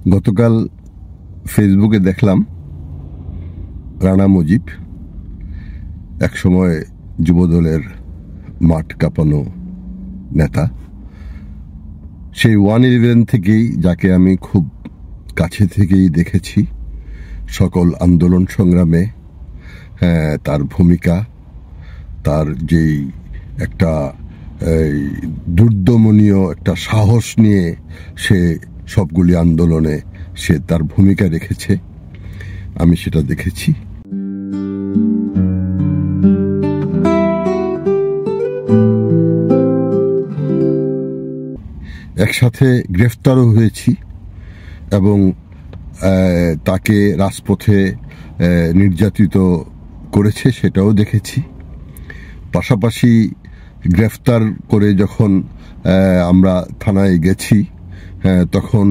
গতকাল ফেসবুকে দেখলাম রানা মুজিব একসময় যুবদলের মাঠ কাঁপানো নেতা, সেই 111 থেকেই যাকে আমি খুব কাছে থেকেই দেখেছি সকল আন্দোলন সংগ্রামে, তার ভূমিকা, তার যেই একটা দুর্দমনীয় একটা সাহস নিয়ে সে সবগুলি আন্দোলনে সে তার ভূমিকা রেখেছে, আমি সেটা দেখেছি। একসাথে গ্রেফতারও হয়েছি এবং তাকে রাজপথে নির্যাতিত করেছে সেটাও দেখেছি। পাশাপাশি গ্রেফতার করে যখন আমরা থানায় গেছি তখন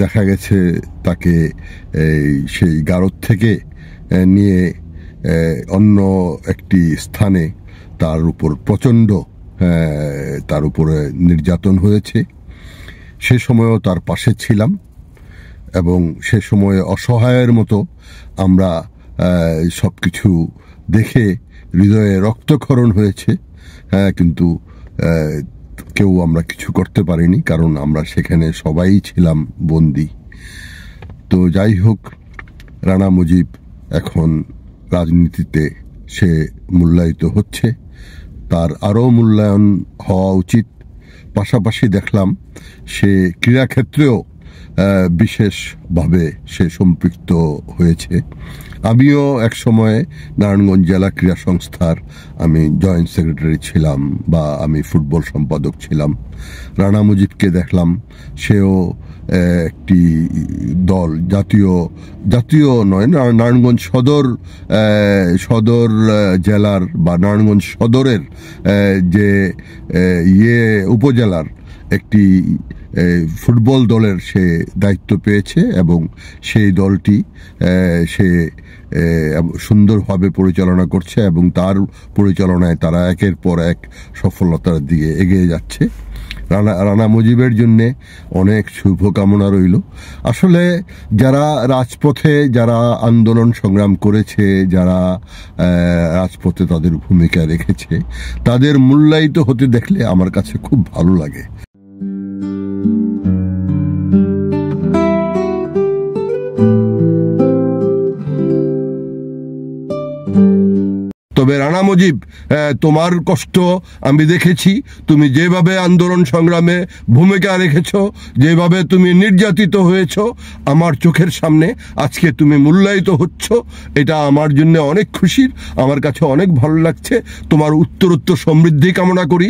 দেখা গেছে তাকে সেই গারদ থেকে নিয়ে অন্য একটি স্থানে তার উপর প্রচণ্ড তার উপরে নির্যাতন হয়েছে। সে সময়ও তার পাশে ছিলাম এবং সে সময়ে অসহায়ের মতো আমরা সবকিছু দেখে হৃদয়ে রক্তক্ষরণ হয়েছে, কিন্তু কেউ আমরা কিছু করতে পারিনি, কারণ আমরা সেখানে সবাই ছিলাম বন্দী। তো যাই হোক, রানা মুজিব এখন রাজনীতিতে সে মূল্যায়িত হচ্ছে, তার আরও মূল্যায়ন হওয়া উচিত। পাশাপাশি দেখলাম সে ক্রীড়াক্ষেত্রেও বিশেষভাবে সে সম্পৃক্ত হয়েছে। আমিও এক সময়ে নারায়ণগঞ্জ জেলা ক্রীড়া সংস্থার আমি জয়েন্ট সেক্রেটারি ছিলাম বা আমি ফুটবল সম্পাদক ছিলাম। রানা মুজিবকে দেখলাম সেও একটি দল, জাতীয় নয়, নারায়ণগঞ্জ সদর জেলার বা নারায়ণগঞ্জ সদরের যে উপজেলার একটি ফুটবল দলের সে দায়িত্ব পেয়েছে এবং সেই দলটি সে সুন্দরভাবে পরিচালনা করছে এবং তার পরিচালনায় তারা একের পর এক সফলতার দিকে এগিয়ে যাচ্ছে। রানা মুজিবের জন্য অনেক শুভকামনা রইল। আসলে যারা রাজপথে যারা আন্দোলন সংগ্রাম করেছে, যারা রাজপথে তাদের ভূমিকা রেখেছে, তাদের মূল্যায়িত হতে দেখলে আমার কাছে খুব ভালো লাগে। তবে রানা মুজিব, তোমার কষ্ট আমি দেখেছি। তুমি যেভাবে আন্দোলন সংগ্রামে ভূমিকা রেখেছ, যেভাবে তুমি নির্যাতিত হয়েছ, আমার চোখের সামনে আজকে তুমি মূল্যায়িত হচ্ছ, এটা আমার জন্য অনেক খুশির, আমার কাছে অনেক ভালো লাগছে। তোমার উত্তরোত্তর সমৃদ্ধি কামনা করি।